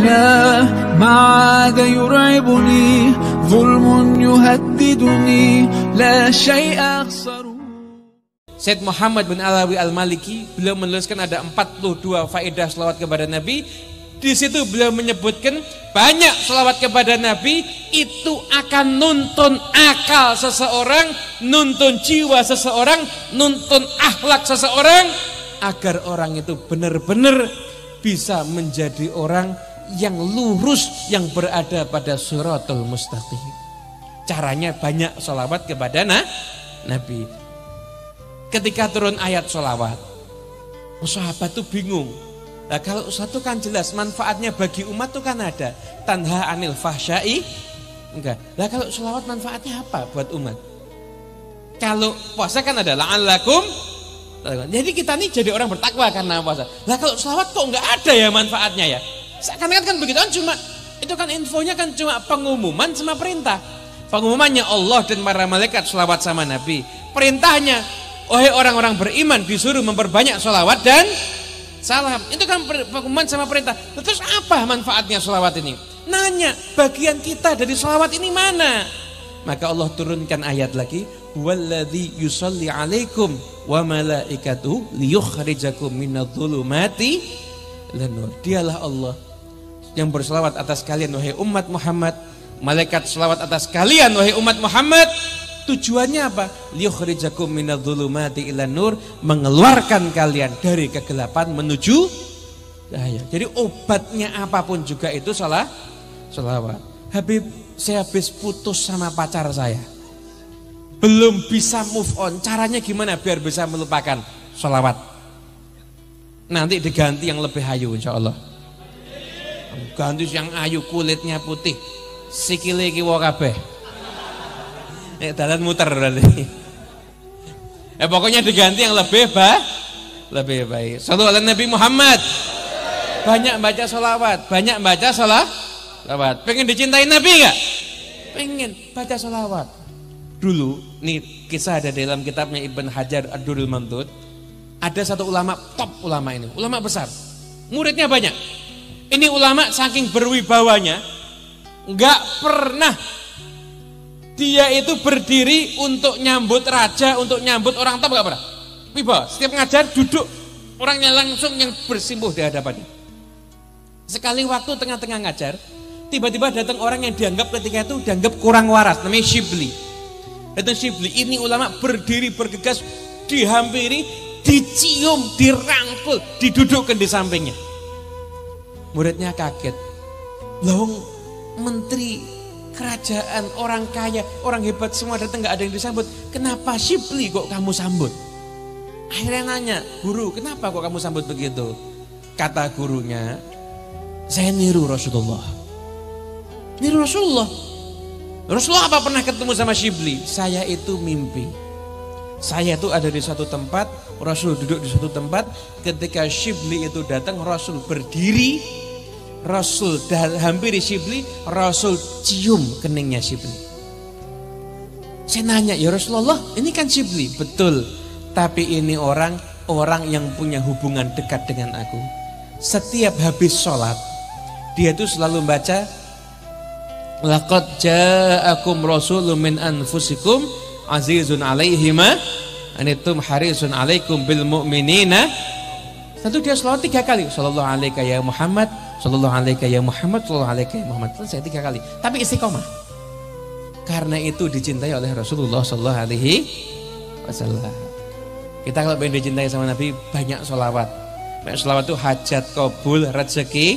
الدنيا ما عاد يرعبني ظلم يهددني لا شيء أخسر. Syed Muhammad bin Alawi Al-Maliki beliau menuliskan ada 42 faedah selawat kepada Nabi. Di situ beliau menyebutkan banyak selawat kepada Nabi itu akan nuntun akal seseorang, nuntun jiwa seseorang, nuntun akhlak seseorang agar orang itu benar-benar bisa menjadi orang yang lurus, yang berada pada siratul mustaqim. Caranya banyak selawat kepada Nabi. Ketika turun ayat selawat, sahabat tuh bingung. Nah, kalau satu kan jelas manfaatnya bagi umat tuh kan ada. Tanha anil fahsyai, enggak. Nah, kalau selawat manfaatnya apa buat umat? Kalau puasa kan ada la'allakum. Jadi kita nih jadi orang bertakwa karena puasa. Nah, kalau selawat kok enggak ada ya manfaatnya ya? Seakan-akan kan begitu kan, cuma itu kan infonya kan cuma pengumuman sama perintah. Pengumumannya Allah dan para malaikat selawat sama Nabi. Perintahnya, wahai orang-orang beriman disuruh memperbanyak selawat dan salam. Itu kan pengumuman sama perintah. Terus apa manfaatnya selawat ini? Nanya, bagian kita dari selawat ini mana? Maka Allah turunkan ayat lagi, walladzi yusalli alaikum wa malaikatuhu liyukhrijakum minadh-dhulumati ilan nur. Dialah Allah yang berselawat atas kalian wahai umat Muhammad, malaikat selawat atas kalian wahai umat Muhammad. Tujuannya apa? Liyukhrijakum minadh-dhulumati ilan nur, mengeluarkan kalian dari kegelapan menuju cahaya. Jadi obatnya apapun juga itu selawat. Habib, saya habis putus sama pacar saya, belum bisa move on. Caranya gimana biar bisa melupakan? Selawat. Nanti diganti yang lebih ayu insya Allah. Ganti yang ayu, kulitnya putih, sikile kiwa kabeh. Dalan muter berarti. Pokoknya diganti yang lebih baik. Shallallahu alaihi Nabi Muhammad. Banyak baca sholawat, banyak baca sholawat. Pengen dicintai Nabi enggak? Pengen baca sholawat. Dulu nih kisah ada dalam kitabnya Ibn Hajar Ad-Durrul Mamdud. Ada satu ulama, top ulama ini, ulama besar, muridnya banyak. Ini ulama saking berwibawanya, enggak pernah dia itu berdiri untuk nyambut raja, untuk nyambut orang top, enggak pernah. Wibawa, setiap ngajar duduk, orangnya langsung yang bersimpuh di hadapannya. Sekali waktu tengah-tengah ngajar, tiba-tiba datang orang yang dianggap ketika itu dianggap kurang waras, namanya Shibli. Datang Shibli, ini ulama berdiri bergegas, dihampiri, dicium, dirangkul, didudukkan di sampingnya. Muridnya kaget. Lawang menteri kerajaan, orang kaya, orang hebat semua datang, nggak ada yang disambut. Kenapa Shibli kok kamu sambut? Akhirnya nanya, guru, kenapa kok kamu sambut begitu? Kata gurunya, saya niru Rasulullah. Niru Rasulullah. Rasulullah apa pernah ketemu sama Shibli? Saya itu mimpi. Saya itu ada di suatu tempat, Rasul duduk di suatu tempat. Ketika Shibli itu datang, Rasul berdiri, Rasul hampiri Shibli, Rasul cium keningnya Shibli. Saya nanya, ya Rasulullah, ini kan Shibli. Betul, tapi ini orang yang punya hubungan dekat dengan aku. Setiap habis sholat, dia itu selalu baca, laqad ja'akum rasulun min anfusikum azizun alaihi ma anittum harisun alaikum bil mu'minina. Satu dia selawat 3 kali, sallallahu alaika ya Muhammad, sallallahu alaika ya Muhammad, sallallahu alaika ya Muhammad. Selesai 3 kali, tapi istiqomah. Karena itu dicintai oleh Rasulullah sallallahu alaihi wasallam. Kita kalau pengen dicintai sama Nabi, banyak sholawat. Banyak sholawat itu hajat kabul, rezeki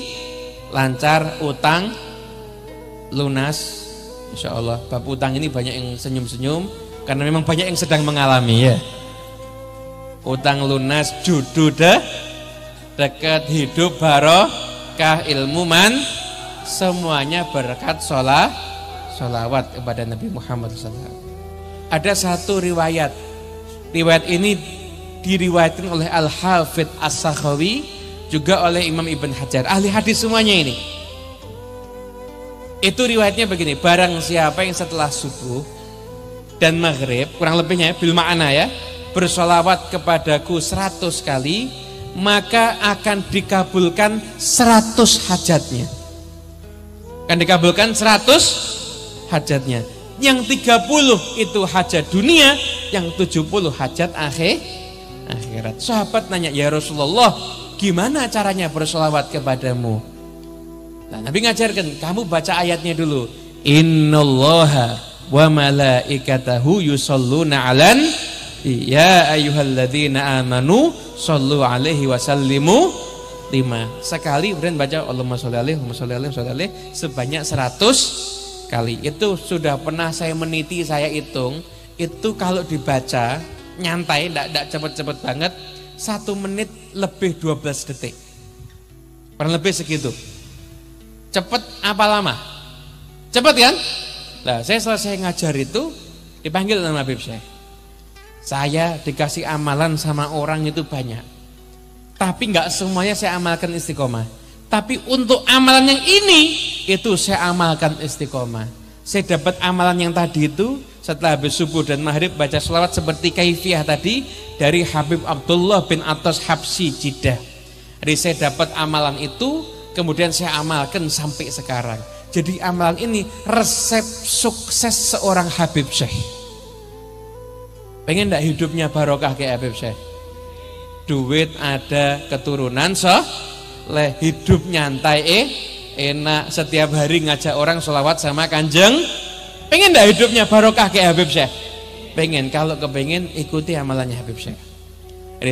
lancar, utang lunas. Insya Allah. Bab utang ini banyak yang senyum-senyum karena memang banyak yang sedang mengalami ya. Utang lunas, jodoh dekat, hidup barokah, ilmu semuanya berkat sholawat kepada Nabi Muhammad SAW. Ada satu riwayat ini diriwayatkan oleh Al-Hafidh As-Sakhawi, juga oleh Imam Ibn Hajar, ahli hadis semuanya ini. Itu riwayatnya begini, barang siapa yang setelah subuh dan maghrib, kurang lebihnya bil ma'ana ya, bersolawat kepadaku 100 kali, maka akan dikabulkan 100 hajatnya. Kan dikabulkan 100 hajatnya. Yang 30 itu hajat dunia, yang 70 hajat akhirat. Sahabat nanya, ya Rasulullah, gimana caranya bersolawat kepadamu? Nah, Nabi ngajarkan, kamu baca ayatnya dulu. Innallaha wa malaikatahu yusholluna 'alan ya ayyuhalladzina amanu shollu 'alaihi wa sallimu 5. Sekali kemudian baca Allahumma sholli alaihi wa sallim sebanyak 100 kali. Itu sudah pernah saya meniti, saya hitung. Itu kalau dibaca nyantai, tidak cepet-cepet banget, 1 menit lebih 12 detik. Kurang lebih segitu. Cepet apa lama? Cepet kan? Nah, saya selesai ngajar itu dipanggil sama Habib Syekh. Saya dikasih amalan sama orang itu banyak, tapi nggak semuanya saya amalkan istiqomah. Tapi untuk amalan yang ini, itu saya amalkan istiqomah. Saya dapat amalan yang tadi itu setelah habis subuh dan maghrib baca selawat seperti kaifiyah tadi dari Habib Abdullah bin Atas Habsyi Jeddah. Jadi saya dapat amalan itu, kemudian saya amalkan sampai sekarang. Jadi amalan ini resep sukses seorang Habib Syekh. Pengen enggak hidupnya barokah kayak Habib Syekh? Duit ada, keturunan soleh, hidup nyantai enak, setiap hari ngajak orang sholawat sama Kanjeng. Pengen enggak hidupnya barokah kayak Habib Syekh? Pengen. Kalau kepengen, ikuti amalannya Habib Syekh. Jadi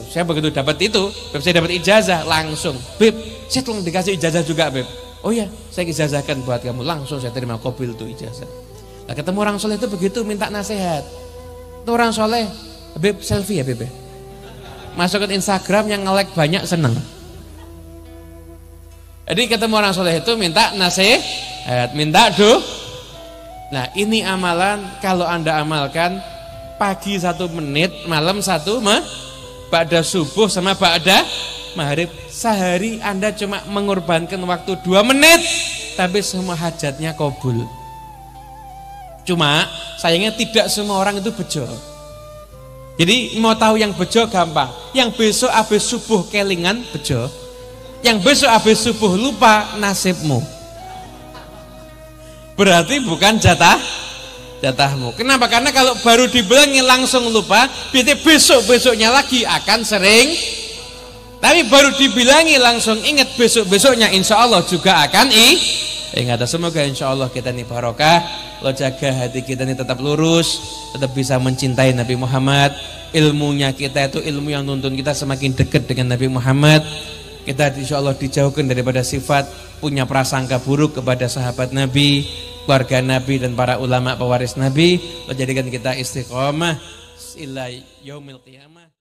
saya begitu dapat itu, saya dapat ijazah langsung. Beb, saya tolong dikasih ijazah juga, Beb. Oh ya, saya ijazahkan buat kamu. Langsung saya terima kopil tuh ijazah. Nah, ketemu orang soleh itu begitu minta nasihat. Itu orang soleh, Beb selfie ya Beb. Masuk ke Instagram yang nge-like banyak seneng. Jadi ketemu orang soleh itu minta nasihat, minta Nah, ini amalan kalau Anda amalkan pagi 1 menit, malam 1 ba'da subuh sama ba'da maghrib. Sehari Anda cuma mengorbankan waktu 2 menit, tapi semua hajatnya kabul. Cuma sayangnya tidak semua orang itu bejo. Jadi mau tahu yang bejo gampang. Yang besok habis subuh kelingan bejo, yang besok habis subuh lupa, nasibmu. Berarti bukan jatahmu. Kenapa? Karena kalau baru dibilangi langsung lupa, berarti besok-besoknya lagi akan sering. Tapi baru dibilangi langsung ingat, besok-besoknya insya Allah juga akan ingat. Semoga insya Allah kita ini barokah. Lo jaga hati kita ini tetap lurus, tetap bisa mencintai Nabi Muhammad. Ilmunya kita itu ilmu yang nuntun kita semakin dekat dengan Nabi Muhammad. Kita insya Allah dijauhkan daripada sifat punya prasangka buruk kepada sahabat Nabi, keluarga Nabi dan para ulama pewaris Nabi. Lo jadikan kita istiqomah ila yaumil qiyamah.